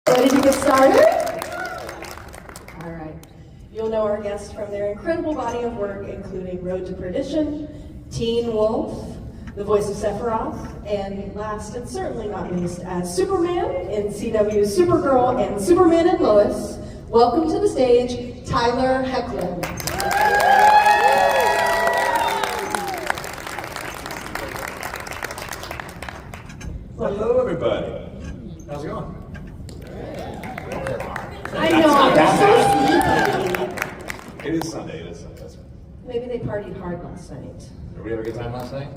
Ready to get started? All right. You'll know our guests from their incredible body of work, including Road to Perdition, Teen Wolf, the voice of Sephiroth, and last and certainly not least, as Superman in CW's Supergirl and Superman and Lois. Welcome to the stage, Tyler Hoechlin. Hello, everybody. How's it going? I know, they're so sneaky. It is Sunday. That's right. Maybe they partied hard last night. Did we have a good time last night?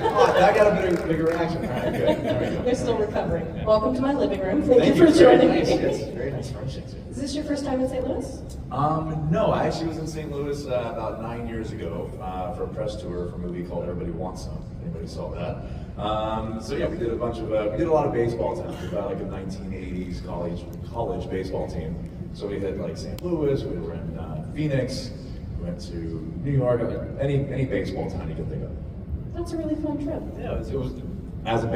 Oh, I got a bigger reaction. All right, good. There we go. They're still recovering. Welcome to my living room. Thank you for joining me. Yes, very nice furnishings. Is this your first time in St. Louis? No, I actually was in St. Louis about 9 years ago for a press tour for a movie called Everybody Wants Some. Anybody saw that? So yeah, we did a lot of baseball towns. We about like a 1980s college baseball team. So we hit like St. Louis, we were in Phoenix, we went to New York, any baseball town you can think of. That's a really fun trip. Yeah, it was as a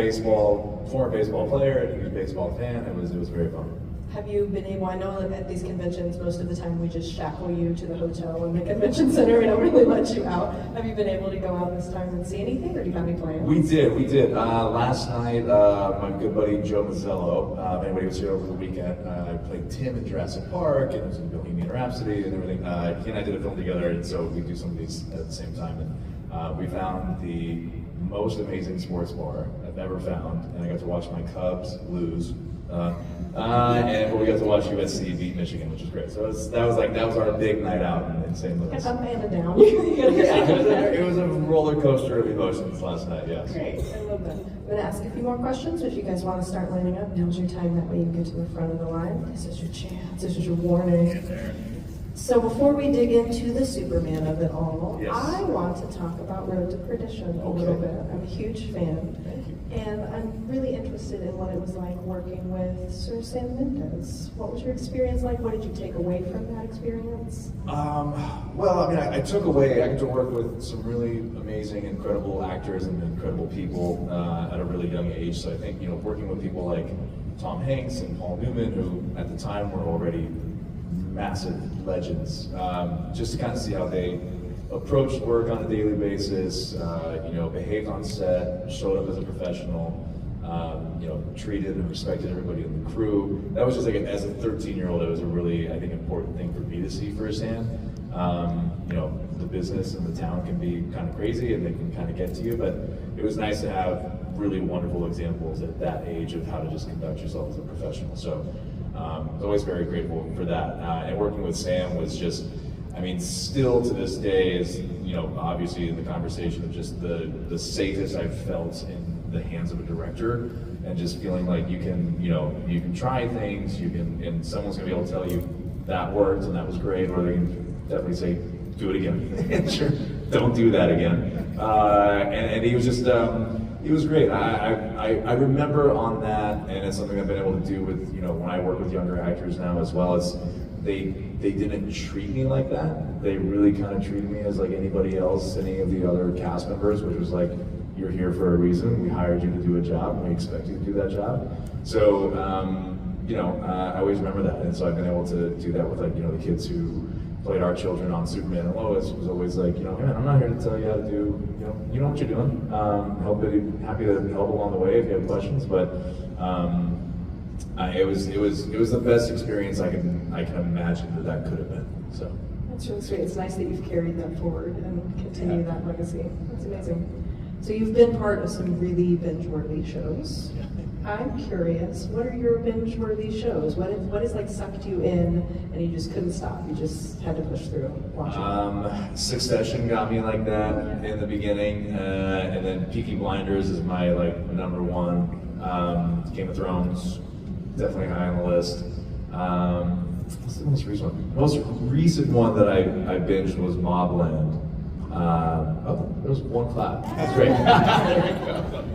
former baseball player and a huge baseball fan, it was very fun. Have you been able, I know that at these conventions, most of the time we just shackle you to the hotel in the convention center and don't really let you out. Have you been able to go out this time and see anything, or do you have any plans? We did. Last night, my good buddy Joe Mazzello, if anybody was here over the weekend, I played Tim in Jurassic Park, and it was in Bohemian Rhapsody and everything. He and I did a film together, and so we do some of these at the same time. And we found the most amazing sports bar I've ever found, and I got to watch my Cubs lose. And we got to watch USC beat Michigan, which was great. So that was our big night out in St. Louis. Up and down. It was a roller coaster of emotions last night, yes. Great, I love that. I'm going to ask a few more questions. If you guys want to start lining up, now's your time. That way you can get to the front of the line. This is your chance. This is your warning. So before we dig into the Superman of it all, yes. I want to talk about Road to Perdition a little bit. I'm a huge fan. Thank you. And I'm really interested in what it was like working with Sir Sam Mendes. What was your experience like? What did you take away from that experience? Well, I mean, I got to work with some really amazing, incredible actors and incredible people at a really young age. So I think, working with people like Tom Hanks and Paul Newman, who at the time were already massive legends, just to kind of see how they approached work on a daily basis, behaved on set, showed up as a professional, treated and respected everybody in the crew. That was just like, as a 13-year-old, it was a really, I think, important thing for me to see firsthand. The business and the town can be kind of crazy and they can kind of get to you, but it was nice to have really wonderful examples at that age of how to just conduct yourself as a professional. So I was always very grateful for that. And working with Sam was just, still to this day is, obviously in the conversation of just the safest I've felt in the hands of a director, and just feeling like you can try things, and someone's gonna be able to tell you that worked and that was great, or they can definitely say, do it again. Sure, don't do that again. And he was just, he was great. I remember on that, and it's something I've been able to do with, when I work with younger actors now as well, as they didn't treat me like that. They really kind of treated me as like anybody else, any of the other cast members, which was like, you're here for a reason. We hired you to do a job, and we expect you to do that job. So, I always remember that, and so I've been able to do that with the kids who played our children on Superman and Lois. Was always like, man, I'm not here to tell you how to do, you know what you're doing. Happy to help along the way if you have questions, but it was the best experience I can imagine that could have been. So that's really sweet. It's nice that you've carried that forward and continue that legacy. That's amazing. So you've been part of some really binge-worthy shows. Yeah. I'm curious, what are your binge-worthy shows? What has like sucked you in and you just couldn't stop? You just had to push through watching? Succession got me like that in the beginning, and then Peaky Blinders is my number one. Game of Thrones, definitely high on the list. What's the most recent one? The most recent one that I binged was Mobland. There was one clap. That's great. There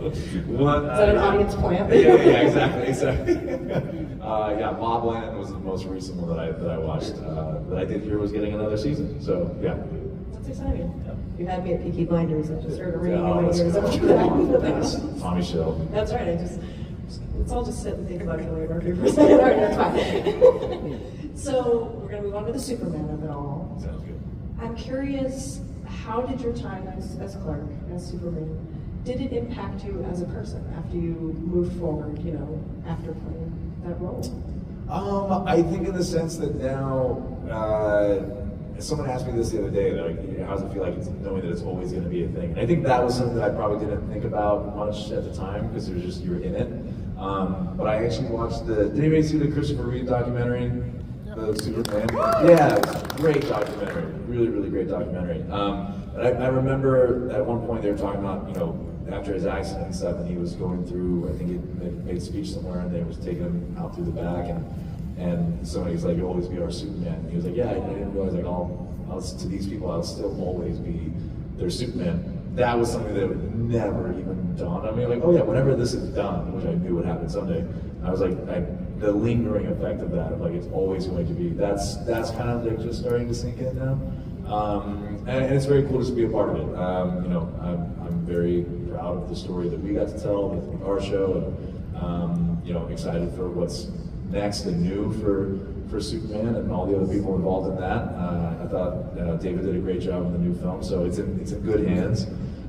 we go. Is that an audience plant? Yeah, exactly. Mobland was the most recent one that I watched. That I did hear was getting another season. So yeah. That's exciting. Yeah. You had me at Peaky Blinders. I just heard a ringing in my ears good. after that. That's Tommy Show. That's right. I just Let's all just sit and think about killing Murphy for a second. All right, that's fine. So we're going to move on to the Superman of it all. Sounds good. I'm curious, how did your time as Clark, as Superman, did it impact you as a person after you moved forward, after playing that role? I think in the sense that now, someone asked me this the other day, like, how does it feel like knowing that it's always going to be a thing? And I think that was something that I probably didn't think about much at the time because it was just, you were in it. But I actually watched did anybody see the Christopher Reeve documentary? The Superman? Yeah, it was a great documentary. Really, really great documentary. I remember at one point they were talking about, after his accident and stuff, and he was going through, I think he made a speech somewhere, and they was taking him out through the back, and somebody was like, "You'll always be our Superman." And he was like, "Yeah, I didn't realize, like, to these people, I'll still always be their Superman." That was something that would never even dawn on me. Like, oh yeah, whenever this is done, which I knew would happen someday, I was like, the lingering effect of that, of like, it's always going to be, that's kind of like just starting to sink in now. And it's very cool just to be a part of it. I'm very proud of the story that we got to tell with our show, and excited for what's next and new for Superman and all the other people involved in that. I thought David did a great job in the new film, so it's in good hands.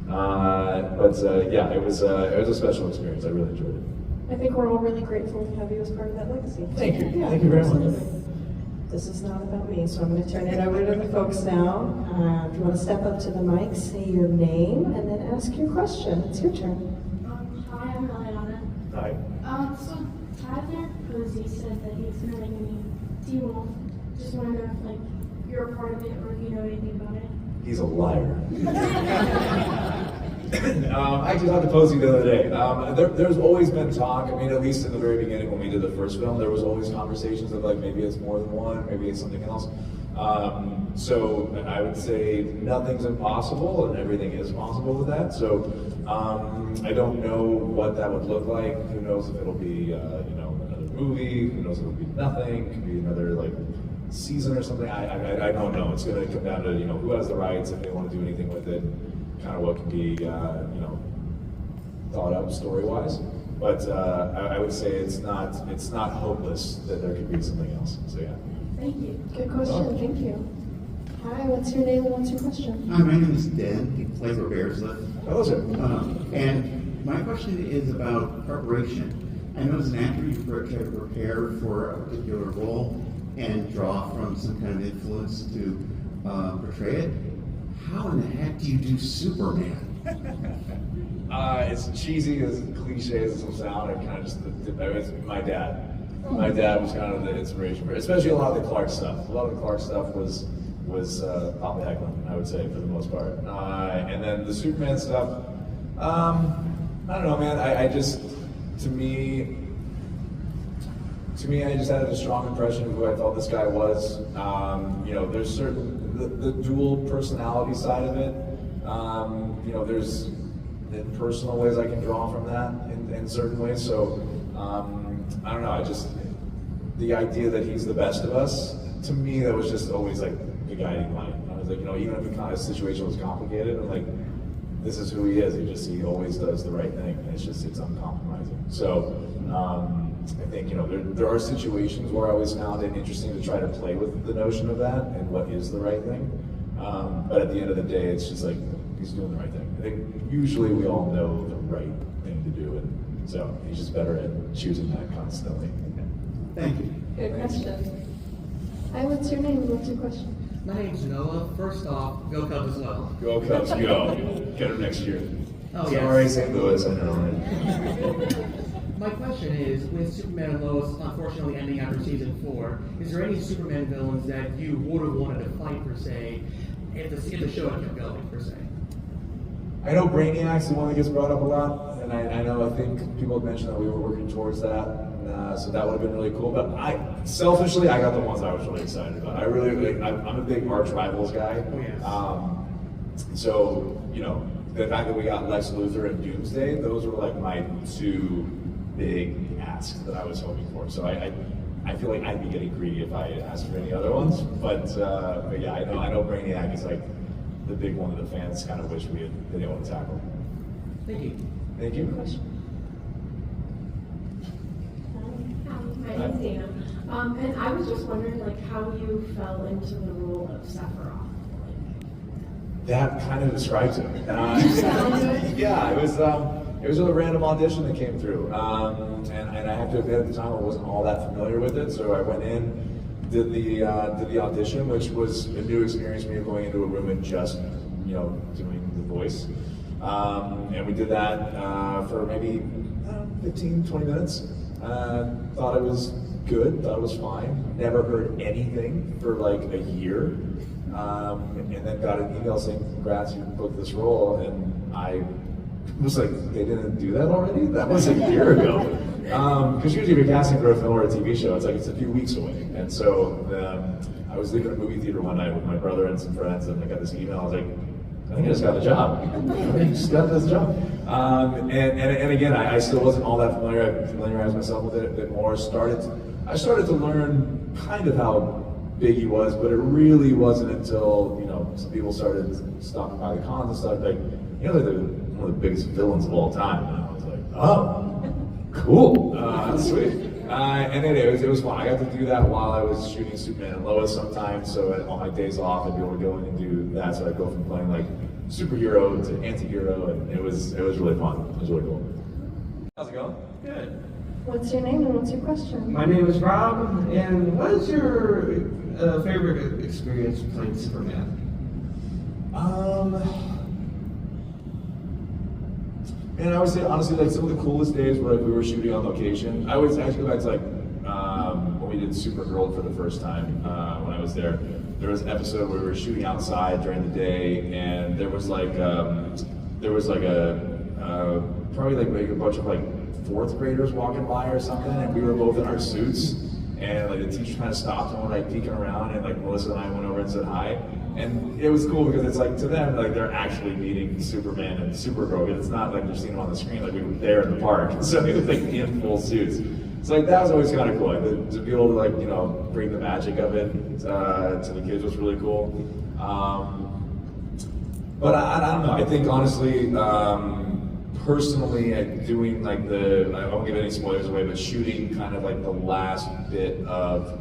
Yeah, it was a special experience. I really enjoyed it. I think we're all really grateful to have you as part of that legacy. Thank you. Yeah, Thank you very much. This is not about me, so I'm going to turn it over to the folks now. If you want to step up to the mic, say your name, and then ask your question. It's your turn. Hi, I'm Eliana. Hi. So Tyler Posey said that he's going to make a new T-Wolf. Just want to know if, you're a part of it or if you know anything about it. He's a liar. I actually talked to Posey the other day. There's always been talk, at least in the very beginning when we did the first film, there was always conversations of maybe it's more than one, maybe it's something else. So I would say nothing's impossible and everything is possible with that. So I don't know what that would look like. Who knows if it'll be another movie, who knows if it'll be nothing, it could be another season or something. I don't know. It's going to come down to who has the rights, if they want to do anything with it, kind of what can be thought up story-wise. But I would say it's not hopeless that there could be something else. So yeah. Thank you. Good question. Thank you. Hi, what's your name and what's your question? Hi, my name is Dan. I play for Bears Lip. Hello, sir. And my question is about preparation. I know as an actor you try to prepare for a particular role and draw from some kind of influence to portray it. How in the heck do you do Superman? As cheesy, as cliche as it will sound, it was my dad. My dad was kind of the inspiration for it, especially a lot of the Clark stuff. A lot of the Clark stuff was Papa Hoechlin, I would say, for the most part. And then the Superman stuff, I don't know, man. To me, I just had a strong impression of who I felt this guy was. There's the dual personality side of it. There's in personal ways I can draw from that in certain ways. So I don't know. The idea that he's the best of us, to me, that was just always the guiding line. I was even if the situation was complicated, I'm this is who he is. He always does the right thing. It's uncompromising. So. I think there are situations where I always found it interesting to try to play with the notion of that and what is the right thing. But at the end of the day, it's just he's doing the right thing. I think usually we all know the right thing to do, and so he's just better at choosing that constantly. Thank you. Good question. Hi, what's your name and what's your question? My name's Noah. First off, go Cubs as well. Go Cubs, go! Get him next year. Oh, yes. Sorry, St. Louis, I know. My question is, with Superman and Lois unfortunately ending after season 4, is there any Superman villains that you would have wanted to fight, per se, if the show had kept going, per se? I know Brainiac's the one that gets brought up a lot, and I think people have mentioned that we were working towards that, and, so that would have been really cool. But selfishly, I got the ones I was really excited about. I'm a big arch rivals guy. Oh, yes. So the fact that we got Lex Luthor and Doomsday, those were my two big asks that I was hoping for. So I feel like I'd be getting greedy if I asked for any other ones. But yeah, I know Brainiac is the big one that the fans kind of wish we had been able to tackle. Thank you. Thank you. Question. My name's Dana. And I was just wondering, like, how you fell into the role of Sephiroth. That kind of describes it. Yeah, it was a random audition that came through, and I have to admit at the time I wasn't all that familiar with it, so I went in, did the audition, which was a new experience for me, going into a room and just doing the voice, and we did that for maybe 15, 20 minutes. Thought it was good, thought it was fine. Never heard anything for like a year. And then got an email saying, congrats, you booked this role. And I was like, they didn't do that already? That was a year ago. Because usually if you're casting for a film or a TV show, it's like it's a few weeks away. And so I was leaving a movie theater one night with my brother and some friends, and I got this email. I was like, I think I just got the job. I just got this job. And again, I still wasn't all that familiar. I familiarized myself with it a bit more. I started to learn kind of how big he was, but it really wasn't until some people started stopping by the cons and stuff like, they're one of the biggest villains of all time. And I was like, oh, cool, sweet. And anyway, it was fun. I got to do that while I was shooting Superman and Lois sometimes. So on my days off, I'd be able to go in and do that. So I'd go from playing like superhero to anti-hero, and it was really fun. It was really cool. How's it going? Good. What's your name and what's your question? My name is Rob, and what is your favorite experience playing Superman? And I would say honestly, like some of the coolest days were like we were shooting on location. I would actually go back to like when we did Supergirl for the first time when I was there. There was an episode where we were shooting outside during the day, and there was like probably like a bunch of like fourth graders walking by or something, and we were both in our suits, and like the teacher kind of stopped and were like peeking around, and like Melissa and I went over and said hi, and it was cool because it's like to them like they're actually meeting Superman and Supergirl, but it's not like they're seeing them on the screen, like we were there in the park, so we were like in full suits. So like that was always kind of cool, like, to be able to like bring the magic of it to the kids was really cool. But I don't know. I think honestly, personally, doing like I won't give any spoilers away, but shooting kind of like the last bit of.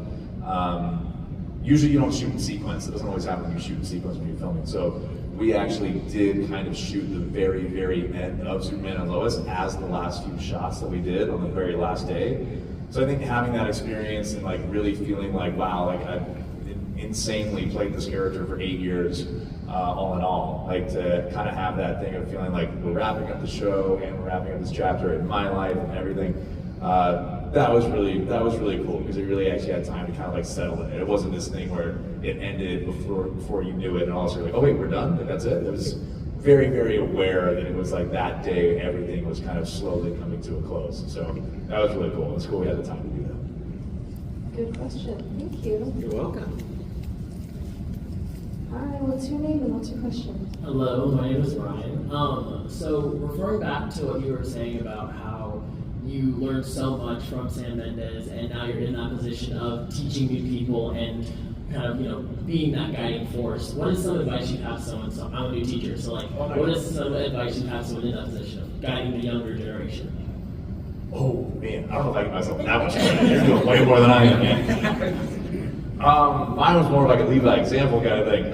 Usually you don't shoot in sequence. It doesn't always happen when you shoot in sequence when you're filming. So we actually did kind of shoot the very, very end of Superman and Lois as the last few shots that we did on the very last day. So I think having that experience and like really feeling like, wow, like I've insanely played this character for 8 years, all in all, like to kind of have that thing of feeling like we're wrapping up the show and we're wrapping up this chapter in my life and everything. That was really cool because it really actually had time to kind of like settle in. It wasn't this thing where it ended before you knew it, and also like, oh wait, we're done. Like, that's it. It was very, very aware that it was like that day everything was kind of slowly coming to a close. So that was really cool. It's cool we had the time to do that. Good question. Thank you. You're welcome. Hi, what's your name and what's your question? Hello, my name is Ryan. So referring back to what you were saying about how you learned so much from Sam Mendes, and now you're in that position of teaching new people and kind of, being that guiding force. What is some advice you'd have someone? So I'm a new teacher, so like, what is some advice you'd have someone in that position of guiding the younger generation? Oh man, I don't know if I give myself that much credit. You're doing way more than I am, man. Mine was more like a lead by example kind of thing.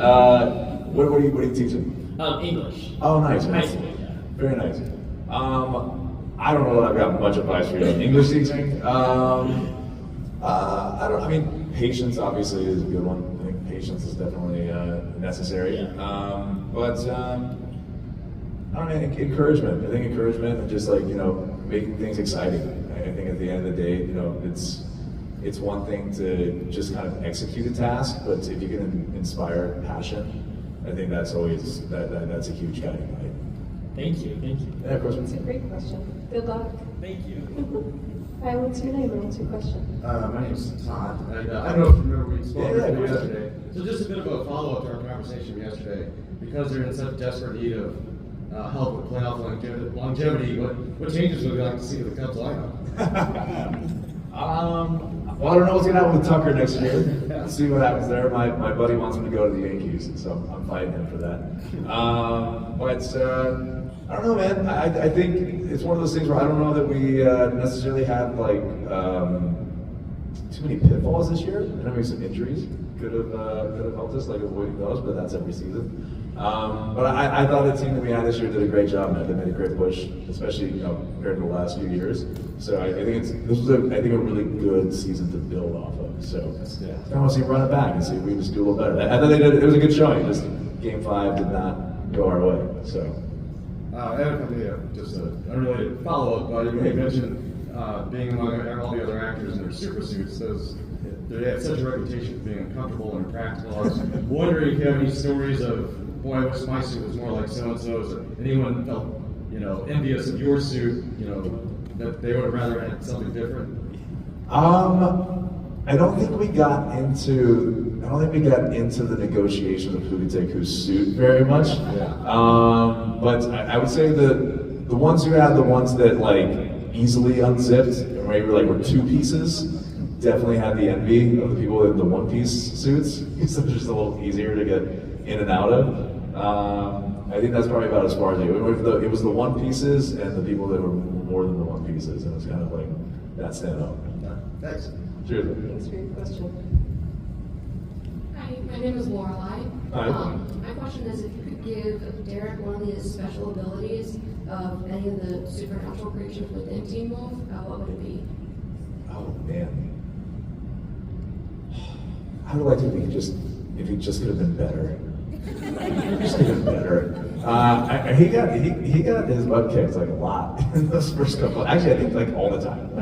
What are you teaching? English. Oh, nice. High school, yeah. Very nice. I don't know that I've got much advice for you on English teaching. I mean, patience obviously is a good one. I think patience is definitely necessary. Yeah. But I don't know, encouragement. I think encouragement and just like, making things exciting. I think at the end of the day, it's one thing to just kind of execute a task, but if you can inspire passion, I think that's always, that's a huge guiding light. Thank you. Yeah, of course. That's a great question. Good luck. Thank you. Hi, what's your name and what's your question? My name is Todd, and I don't know if you remember we spoke Yeah, yesterday. So just a bit of a follow-up to our conversation from yesterday. Because they're in such desperate need of help with playoff longevity, what changes would we like to see with the Cubs lineup? Well, I don't know what's gonna happen with Tucker next year. Let's see what happens there. My buddy wants him to go to the Yankees, so I'm fighting him for that. But I don't know, man. I think it's one of those things where I don't know that we necessarily had like too many pitfalls this year, and maybe some injuries could have helped us, like avoiding those, but that's every season. But I thought the team that we had this year did a great job, man. They made a great push, especially compared to the last few years. So I think this was a really good season to build off of. So I want to see them run it back and see if we can just do a little better. I thought it was a good showing. Just Game 5 did not go our way. So. Just an unrelated follow-up. You mentioned being among all the other actors in their super suits. They have such a reputation for being uncomfortable and impractical. I was wondering if you have any stories of, boy, I wish my suit was more like so-and-so's, or anyone felt, envious of your suit, that they would have rather had something different? I don't think we got into the negotiations of who could take whose suit very much. Yeah. But I would say the ones who had the ones that like easily unzipped, and were two pieces, definitely had the envy of the people in the one-piece suits. So they're just a little easier to get in and out of. I think that's probably about as far as it was the one pieces and the people that were more than the one pieces, and it was kind of like that stand up. Thanks. Cheers. Thanks for your question. Hi, my name is Lorelai. Hi. My question is if you could give Derek one of the special abilities of any of the supernatural creatures within Teen Wolf, what would it be? Oh man. I would like to be if he just could have been better. Just could have been better. He got his butt kicked like a lot in those first couple. Actually, I think like all the time.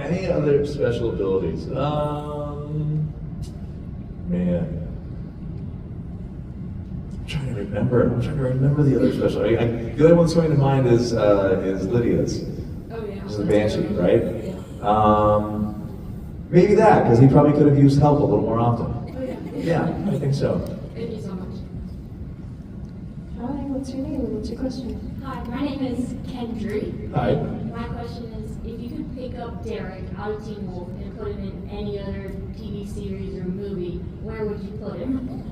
Any other special abilities? Man. I'm trying to remember the other special. The other one that's coming to mind is Lydia's. Oh yeah. She's the Banshee, right? Yeah. Maybe that, because he probably could have used help a little more often. Oh yeah. Yeah, I think so. Thank you so much. Hi, what's your name? What's your question? Hi, my name is Kendry. Hi. My question is, if you could pick up Derek out of Teen Wolf and put him in any other TV series or movie, where would you put him?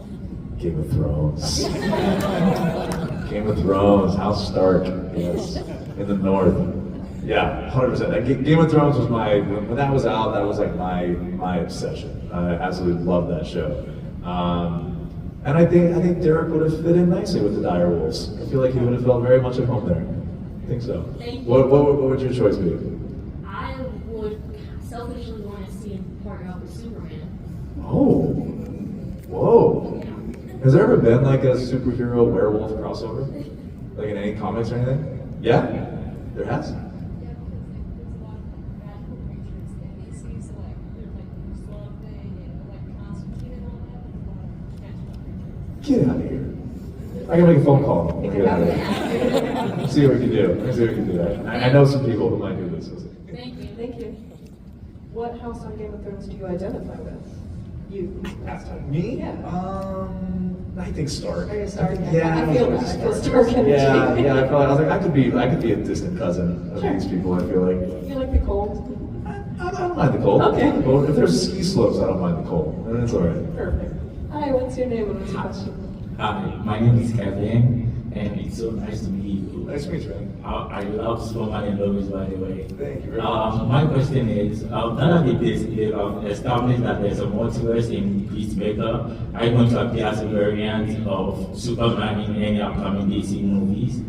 Game of Thrones. Game of Thrones, House Stark, yes, in the north. Yeah, 100%. Game of Thrones was when that was out, that was like my obsession. I absolutely loved that show. And I think Derek would have fit in nicely with the Dire Wolves. I feel like he would have felt very much at home there. I think so. Thank you. What would your choice be? I would selfishly want to see him partner up with Superman. Oh, whoa. Yeah. Has there ever been like a superhero werewolf crossover? Like in any comics or anything? Yeah? There has? Get out of here. I can make a phone call. We'll get out of here. See what we can do. I know some people who might do this. Thank you. Thank you. What house on Game of Thrones do you identify with? You. Me? Yeah. I think Stark. Are you Stark? Yeah, I feel that. I feel Stark energy. Yeah. I was like, I could be a distant cousin of these people. I feel like. You like the cold? I don't mind the cold. Okay. If there's ski slopes, I don't mind the cold. And it's all right. Perfect. Hi, what's your name and what's your question? Hi, my name is Kevin, and it's so nice to meet you. Nice to meet you, man. I love Superman and Lois, by the way. Thank you very much. My question is, now that they've established that there's a multiverse in Peacemaker, are you going to appear as a variant of Superman in any upcoming DC movies?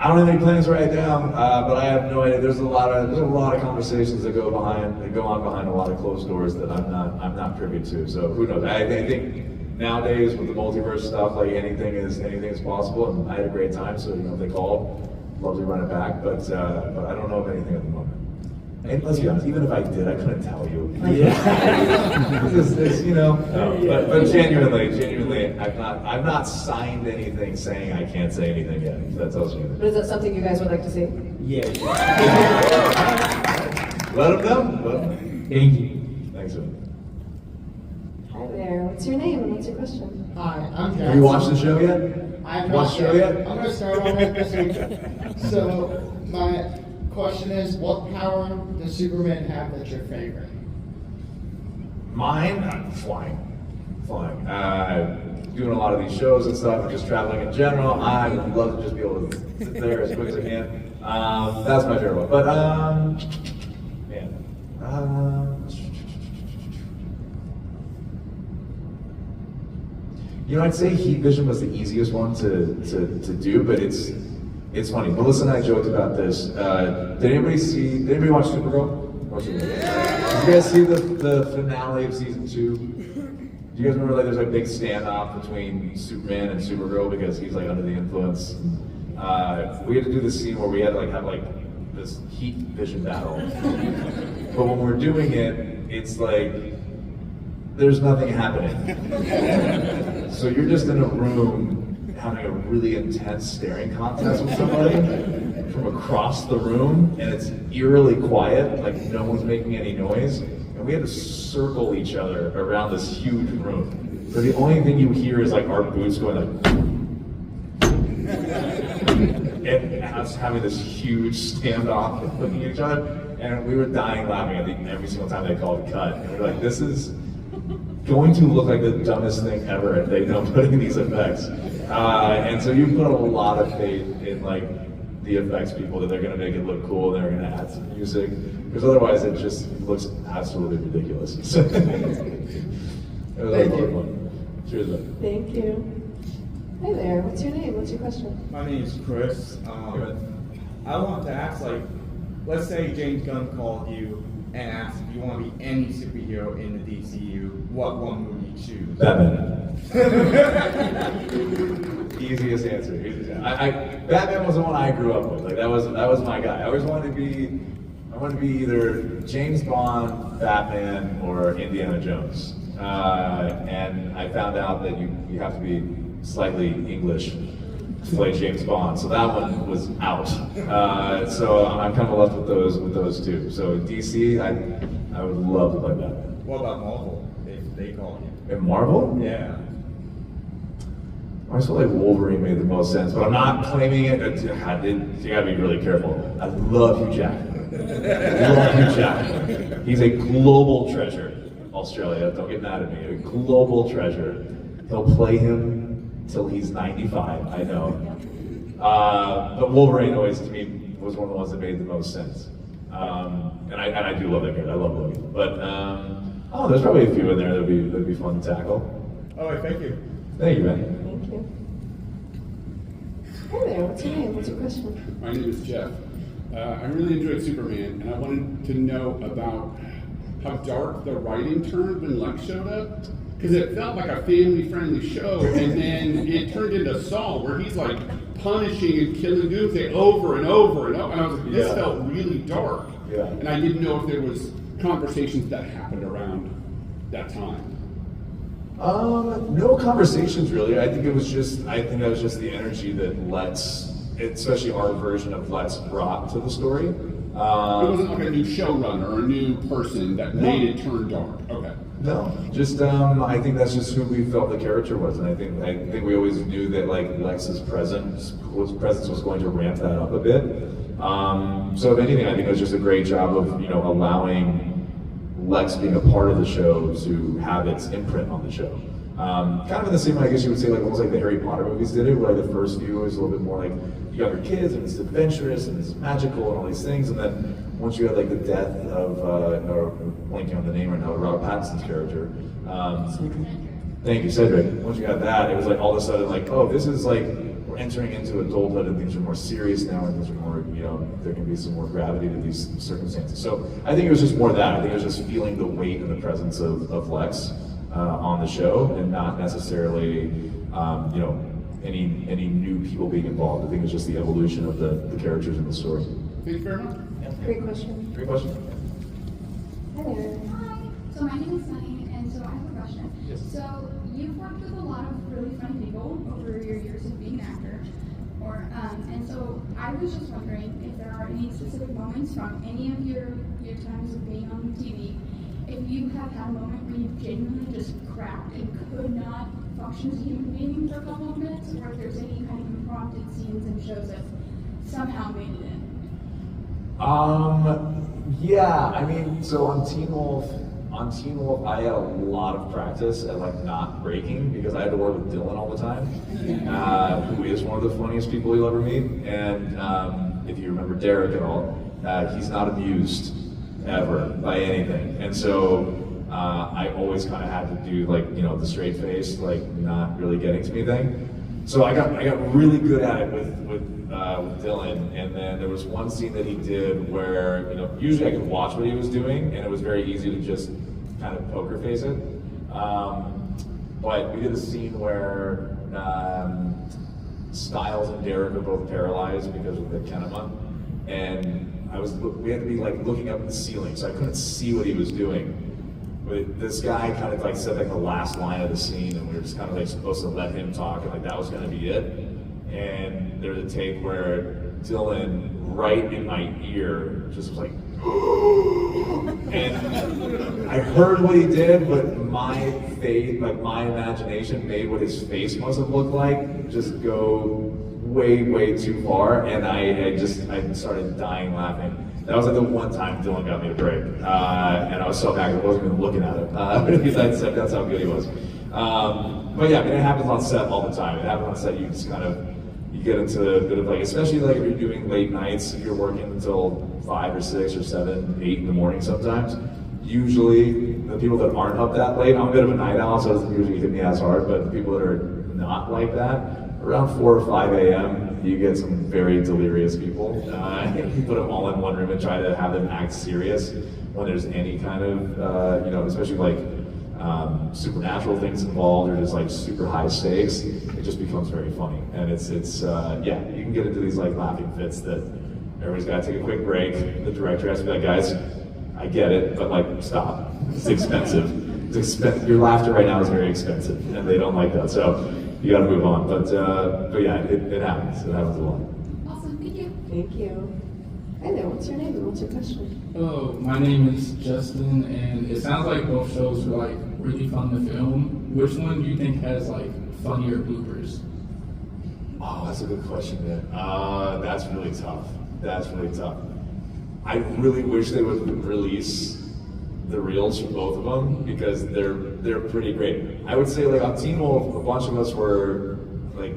I don't have any plans right now, but I have no idea. There's a lot of conversations that go on behind a lot of closed doors that I'm not privy to. So who knows? I think nowadays with the multiverse stuff, like anything is possible. And I had a great time, so if they call, love to run it back. But I don't know of anything at the moment. And let's be honest, even if I did, I couldn't tell you. Yeah. But genuinely, I've not signed anything saying I can't say anything yet. If that tells you anything. But is that something you guys would like to see? Yeah. Let them know. Thank you. Thanks, man. Hi there. What's your name and what's your question? Hi, I'm Jackson. Have you watched the show yet? I've Watched the show yet? I'm going to start on that this week. So, my question is, what power does Superman have that's your favorite? Mine? Flying. Doing a lot of these shows and stuff, and just traveling in general. I would love to just be able to sit there as quick as I can. That's my favorite one. But, man, You know, I'd say heat vision was the easiest one to do, but it's funny. Melissa and I joked about this. Did anybody watch Supergirl? Did you guys see the finale of season 2? Do you guys remember, like, there's a big standoff between Superman and Supergirl because he's like under the influence? We had to do this scene where we had to like have like this heat vision battle. But when we're doing it, it's like there's nothing happening. So you're just in a room having a really intense staring contest with somebody from across the room, and it's eerily quiet, like no one's making any noise. And we had to circle each other around this huge room. So the only thing you hear is like our boots going like, and us having this huge standoff, looking at each other, and we were dying laughing at every single time they called a cut. And we were like, this is going to look like the dumbest thing ever if they don't put in these effects. And so you put a lot of faith in like the effects people that they're going to make it look cool and they're going to add some music, because otherwise it just looks absolutely ridiculous. It was a lot of fun. Cheers, man. Thank you. Hey there, what's your name? What's your question? My name is Chris. I want to ask, like, let's say James Gunn called you and asked if you want to be any superhero in the DCU, what one would you choose? Batman. Easiest answer. Batman was the one I grew up with. Like that was my guy. I always wanted to be either James Bond, Batman, or Indiana Jones. And I found out that you have to be slightly English to play James Bond, so that one was out. So I'm kind of left with those two. So in DC, I would love to play Batman. What about Marvel, if they call you? In Marvel? Yeah. I just feel like Wolverine made the most sense, but I'm not claiming it. You gotta be really careful. I love Hugh Jackman. He's a global treasure. Australia, don't get mad at me. A global treasure. He'll play him till he's 95, I know. But Wolverine always, to me, was one of the ones that made the most sense. And I do love that character. I love Logan. But there's probably a few in there that'd be fun to tackle. All right, thank you. Thank you, man. Thank you. Hey there, what's your name? What's your question? My name is Jeff. I really enjoyed Superman, and I wanted to know about how dark the writing turned when Lex showed up. Because it felt like a family-friendly show, and then it turned into Saul, where he's like punishing and killing Doomsday over and over and over. And I was like, this felt really dark. Yeah. And I didn't know if there was conversations that happened around that time. No conversations really. I think that was just the energy that Lex, especially our version of Lex, brought to the story. It wasn't like a new showrunner or a new person that made it turn dark. Okay. No, just I think that's just who we felt the character was, and I think we always knew that like Lex's presence was going to ramp that up a bit. So if anything, I think it was just a great job of allowing Lex being a part of the show to have its imprint on the show. Kind of in the same way, I guess you would say, like almost like the Harry Potter movies did it, where the first few was a little bit more like younger kids and it's adventurous and it's magical and all these things, and then once you had like the death of, or blanking on the name right now, Robert Pattinson's character. Thank you, Cedric. Once you got that, it was like all of a sudden like, oh, this is like we're entering into adulthood and things are more serious now and things are more, there can be some more gravity to these circumstances. So I think it was just more that. I think it was just feeling the weight and the presence of Lex on the show, and not necessarily, any new people being involved. I think it was just the evolution of the characters in the story. Thank you very much. Great question. Great question. Hi there. Hi. So my name is Sunny, and so I have a question. Yes. So you've worked with a lot of really fun people over your years of being an actor, and so I was just wondering if there are any specific moments from any of your times of being on TV, if you have had a moment where you genuinely just cracked and could not function as a human being for a couple of minutes, or if there's any kind of impromptu scenes and shows that somehow made it in. Yeah, I mean, so on Teen Wolf, I had a lot of practice at like not breaking because I had to work with Dylan all the time, who is one of the funniest people you'll ever meet. And if you remember Derek at all, he's not amused ever by anything. And so I always kind of had to do like, you know, the straight face, like not really getting to me thing. So I got really good at it with Dylan, and then there was one scene that he did where, you know, usually I could watch what he was doing, and it was very easy to just kind of poker face it. But we did a scene where Styles and Derek are both paralyzed because of the kinema, and we had to be like looking up at the ceiling, so I couldn't see what he was doing. But this guy kind of like said like the last line of the scene, and we were just kind of like supposed to let him talk, and like that was going to be it. And there's a take where Dylan, right in my ear, just was like, and I heard what he did, but my face, like my imagination made what his face must have looked like just go way, way too far, and I started dying laughing. That was like the one time Dylan got me to break, and I was so happy I wasn't even looking at him, because that's how good he was. But yeah, I mean, it happens on set all the time. It happens on set, you just kind of, you get into a bit of like, especially like if you're doing late nights, if you're working until 5 or 6 or 7, 8 in the morning sometimes, usually the people that aren't up that late, I'm a bit of a night owl, so it doesn't usually hit me as hard, but the people that are not like that, around 4 or 5 a.m., you get some very delirious people. You put them all in one room and try to have them act serious when there's any kind of, you know, especially like supernatural things involved or just like super high stakes. It just becomes very funny, and it's yeah, you can get into these like laughing fits that everybody's got to take a quick break. The director has to be like, guys, I get it, but like stop. It's expensive. Your laughter right now is very expensive, and they don't like that. So. You gotta move on, but yeah, it happens. It happens a lot. Awesome, thank you. Thank you. Hey there, what's your name and what's your question? Hello, my name is Justin, and it sounds like both shows were like really fun to film. Which one do you think has like funnier bloopers? Oh, that's a good question, man. That's really tough. That's really tough. I really wish they would release the reels from both of them because they're pretty great. I would say like on Teen Wolf, a bunch of us were like,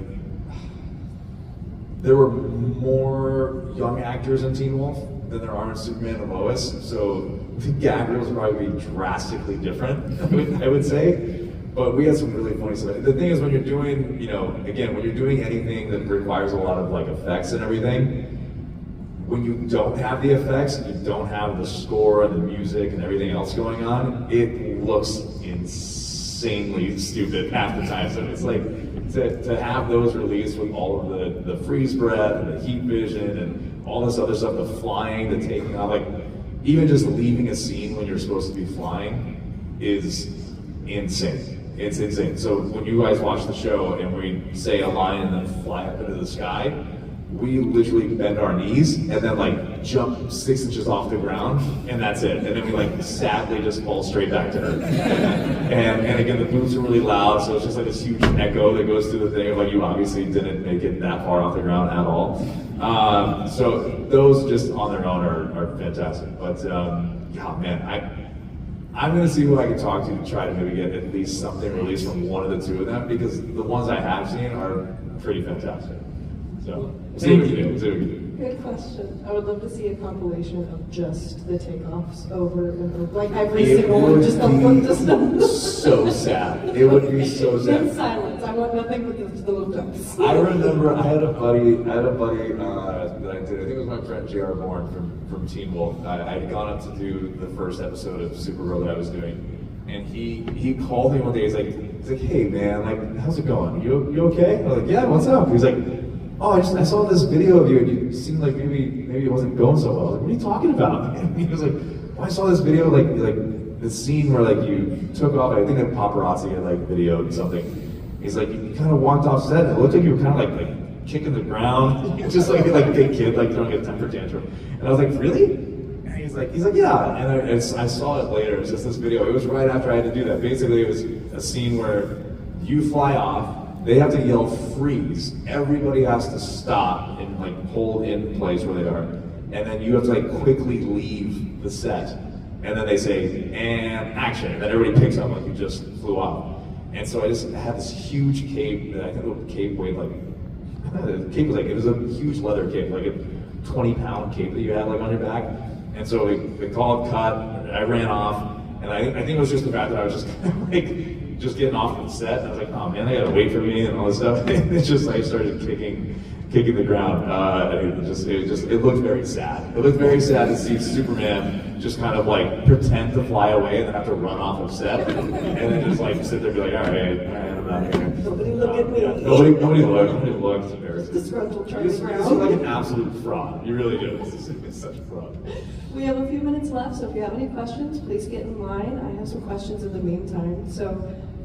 there were more young actors in Teen Wolf than there are in Superman and Lois, so the gag reels would probably be drastically different, I would say. But we had some really funny stuff. The thing is when you're doing, you know, again, when you're doing anything that requires a lot of like effects and everything, when you don't have the effects and you don't have the score and the music and everything else going on, it looks insanely stupid half the time. So it's like, to have those released with all of the freeze breath and the heat vision and all this other stuff, the flying, the taking off, like even just leaving a scene when you're supposed to be flying is insane. It's insane. So when you guys watch the show and we say a line and then fly up into the sky, we literally bend our knees and then like jump 6 inches off the ground, and that's it. And then we like sadly just fall straight back to earth. and again, the booms are really loud, so it's just like this huge echo that goes through the thing of like you obviously didn't make it that far off the ground at all. So those just on their own are fantastic. But yeah, man, I'm gonna see who I can talk to try to maybe get at least something released from one of the two of them, because the ones I have seen are pretty fantastic. So, see what we can do. Good question. I would love to see a compilation of just the takeoffs over and over, like every single one, just the one, just the so sad. It would be so sad. in silence. I want nothing but the look-ups. I remember I had a buddy that I did. I think it was my friend J.R. Bourne from Teen Wolf. I had gone up to do the first episode of Supergirl that I was doing, and he called me one day. He's like, hey man, like how's it going? You okay? I was like, yeah. What's up? He's like, oh, I saw this video of you and you seemed like maybe it wasn't going so well. I was like, what are you talking about? And he was like, oh, I saw this video like this scene where like you took off. I think a paparazzi had like videoed something. He's like, you kind of walked off set and it looked like you were kind of like kicking the ground, just like a big kid like throwing a temper tantrum. And I was like, really? And he's like, yeah. And I saw it later. It was just this video. It was right after I had to do that. Basically, it was a scene where you fly off. They have to yell freeze. Everybody has to stop and like hold in place where they are. And then you have to like quickly leave the set. And then they say, and action. And then everybody picks up like you just flew off. And so I just had this huge cape that I think the cape weighed the cape was it was a huge leather cape, like a 20-pound cape that you had like on your back. And so we called cut, I ran off, And I think it was just the fact that I was just kind of like, just getting off the set, and I was like, oh man, they gotta wait for me and all this stuff. And it's just like, I started kicking the ground. It looked very sad. It looked very sad to see Superman just kind of like pretend to fly away and then have to run off of set, and then just like sit there and be like, all right, I'm out here. Nobody look at me. Nobody looked. It's embarrassing. Disgruntled Charlie You Brown. seem like an absolute fraud. You really do. It's such a fraud. We have a few minutes left, so if you have any questions, please get in line. I have some questions in the meantime. So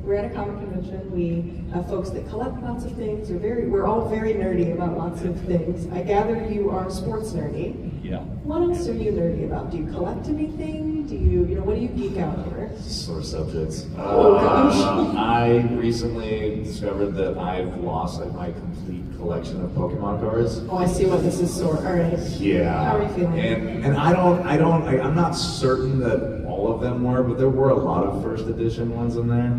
we're at a comic convention. We have folks that collect lots of things. We're all very nerdy about lots of things. I gather you are sports nerdy. Yeah. What else are you nerdy about? Do you collect anything? Do you what do you geek out over? Sore subjects. Oh gosh. I recently discovered that I've lost like my complete collection of Pokemon cards. Oh, I see what this is sore. All right. Yeah. How are you feeling? And I'm not certain that all of them were, but there were a lot of first edition ones in there.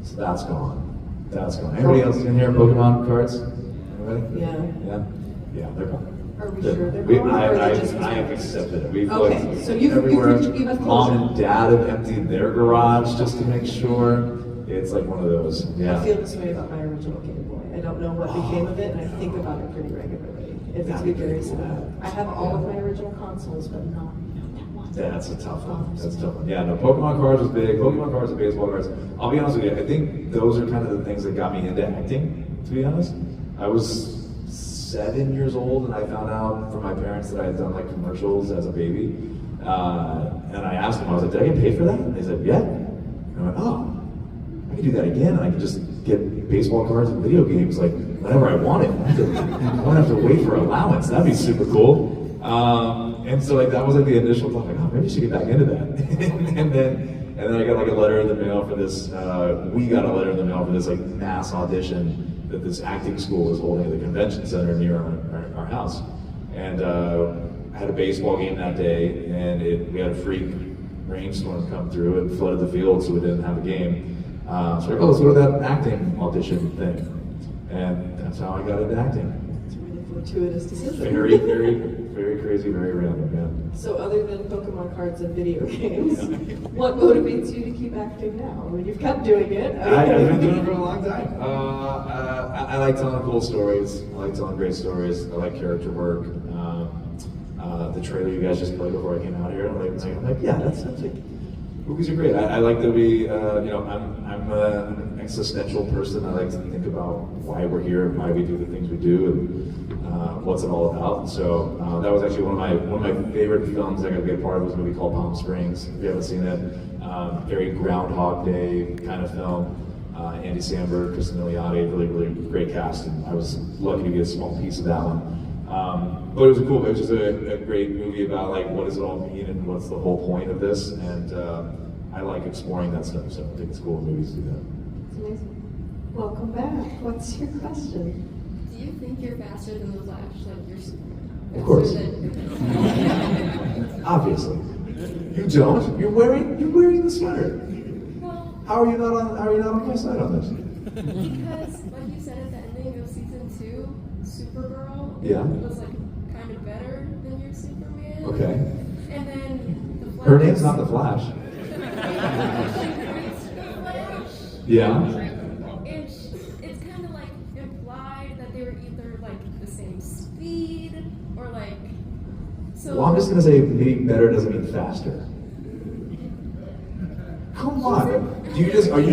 So that's gone. That's gone. Anybody else in here Pokemon cards? Anybody? Yeah. Yeah, they're gone. Are we sure they're gone? I have accepted it. We've Okay, looked so you've everywhere. closure. Mom and Dad have emptied their garage just to make sure. It's like one of those. Yeah. I feel this way about my original Game Boy. I don't know what became of it, and I think about it pretty regularly. It makes me very sad. I have all of my original consoles, but not that one. That's a tough one. That's a tough one. Yeah, no, Pokemon cards was big. Pokemon cards and baseball cards. I'll be honest with you, I think those are kind of the things that got me into acting, to be honest. I was 7 years old and I found out from my parents that I had done like commercials as a baby. And I asked them, I was like, did I get paid for that? And they said, yeah. And I went, oh, I could do that again. And I could just get baseball cards and video games like whenever I wanted. I don't have to wait for allowance. That'd be super cool. And so like that was like the initial thought, like, oh, maybe I should get back into that. and then I got like a letter in the mail for this, we got a letter in the mail for this like mass audition that this acting school was holding at the convention center near our house. And I had a baseball game that day, and we had a freak rainstorm come through and flooded the field, so we didn't have a game. So we're like, oh, let's go to that acting audition thing. And that's how I got into acting. It's a really fortuitous decision. Very, very, very crazy, very random, yeah. So other than Pokemon cards and video games, what motivates you to keep acting now? I mean, you've kept doing it. I've been doing it for a long time. I like telling cool stories. I like telling great stories. I like character work. The trailer you guys just played before I came out here, I'm like, yeah, that's like, movies are great. I like that we, I'm an existential person. I like to think about why we're here and why we do the things we do and what's it all about. So that was actually one of my favorite films I got to be a part of. Was a movie called Palm Springs. If you haven't seen it, very Groundhog Day kind of film. Andy Samberg, Kristen Milioti, really, really great cast, and I was lucky to get a small piece of that one. But it was cool. It was just a great movie about like what does it all mean and what's the whole point of this, and I like exploring that stuff. So I think it's cool when movies do that. It's amazing. Welcome back. What's your question? Do you think you're faster than the Flash? Like you're Superman? Of course. Obviously. You don't. You're wearing the sweater. How are you not on my side on this? Because, like you said at the ending of season 2, Supergirl was like kind of better than your Superman. Okay. And then the Flash. Her name's not the Flash. Yeah. And it's kind of like implied that they were either like the same speed or like. So. Well, I'm just gonna say being better doesn't mean faster. Come on. Are you just like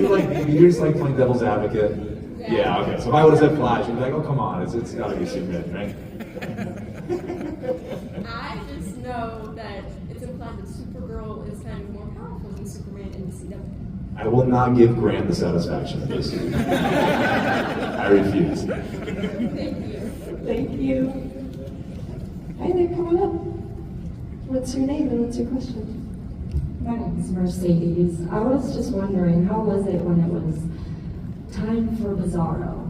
playing devil's advocate? Yeah, okay. So if I would have said Flash, you'd be like, oh come on, it's gotta be Superman, right? I just know that it's implied that Supergirl is kind of more powerful than Superman in the CW. I will not give Grant the satisfaction of this. I refuse. Thank you. Thank you. Hi there, come on up. What's your name and what's your question? My name is Mercedes. I was just wondering, how was it when it was time for Bizarro?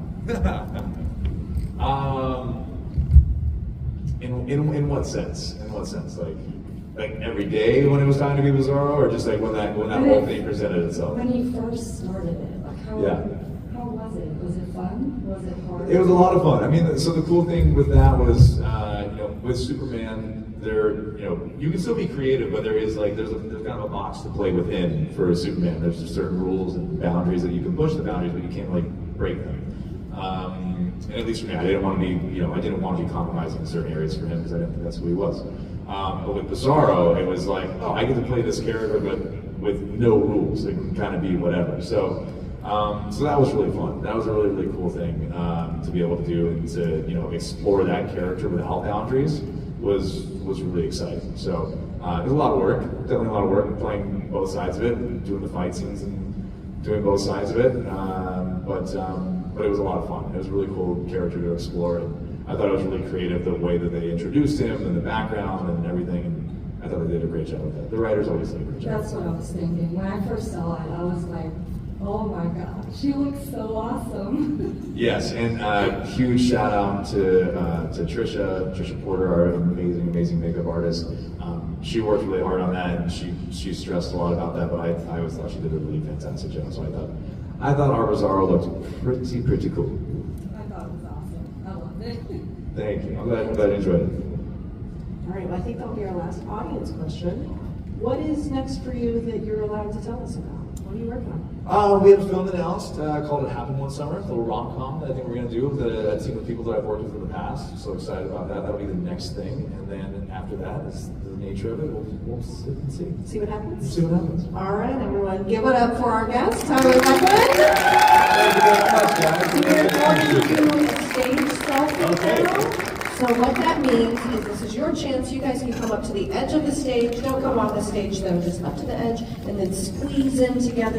In what sense? In what sense? Like every day when it was time to be Bizarro, or just like when that whole thing presented itself? When he first started it, like how was it? Was it fun? Was it hard? It was a lot of fun. I mean, so the cool thing with that was, with Superman, you can still be creative, but there's kind of a box to play within for Superman. There's just certain rules and boundaries that you can push the boundaries, but you can't like break them. And at least for me, I didn't want to be compromising in certain areas for him because I didn't think that's who he was. But with Bizarro, it was like, oh, I get to play this character, but with no rules. It can kind of be whatever. So that was really fun. That was a really, really cool thing to be able to do, and to explore that character without boundaries was really exciting. So it was a lot of work, definitely a lot of work, playing both sides of it, doing the fight scenes and doing both sides of it. But it was a lot of fun. It was a really cool character to explore. And I thought it was really creative the way that they introduced him and the background and everything. And I thought they did a great job with that. The writers always did a great job. That's what I was thinking. When I first saw it, I was like, oh my god, she looks so awesome. Yes, and huge shout out to Trisha Porter, our amazing makeup artist. She worked really hard on that, and she stressed a lot about that. But I always thought she did a really fantastic job. So I thought our Bizarro looked pretty cool. I thought it was awesome. I loved it. Thank you. I'm glad you enjoyed it. All right, well, I think that'll be our last audience question. What is next for you that you're allowed to tell us about? What are you working on? We have a film announced called It Happened One Summer, a little rom-com that I think we're going to do with a team of people that I've worked with in the past. So excited about that. That'll be the next thing. And then after that, is the nature of it. We'll sit and see. See what happens? See what happens. All right, everyone, give it up for our guest, Tyler Hoechlin. Thank you very much, guys. We're going to do a stage selfie now. So what that means is this is your chance. You guys can come up to the edge of the stage. Don't come off the stage though, just up to the edge and then squeeze in together